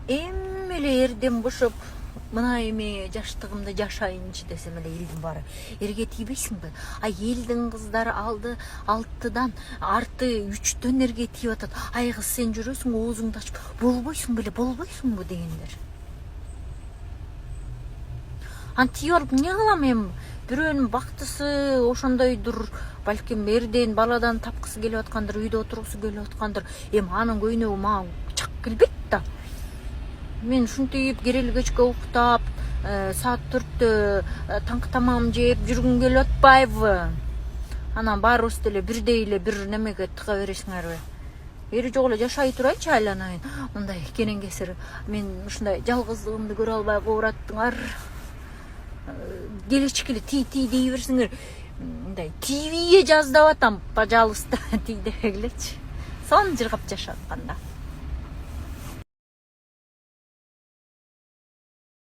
Эммеле эрден бошоп мына эме жаштыгымда жашайынчы десем эле элдин баары эрге тийбейсиңби? А элдин кыздары алды 6-дан арты 3-төн эрге тийип атат. Ай кыз сен жүрөсүң оозуңду ачып болбойсуң беле, болбойсуңбу дегендер. Тийип алып эмне кылам эми? Бирөөнүн бактысы ошондойдур, балким эрден баладан тапкысы келип аткандыр, үйдө отургусу келип аткандыр. Эми анын көйнөгү мага чак келбейт да. Мен ушинтип керели кечке уктап, саат 4-тө таңкы тамагымды жеп жүргүм келип атпайбы? Анан баарыбыз деле бирдей эле бир немеге тыга бересиңерби? Эри жок эле жашай турайынчы айланайын. Мындай кенен кесир мен ушундай жалгыздыгымды көрө албай кобураттыңар. Келечекке тий дей берсиңер. Мындай тийбие жаздап атам, пожалуйста, тий дебегилечи. Сон жыргап жашатканда.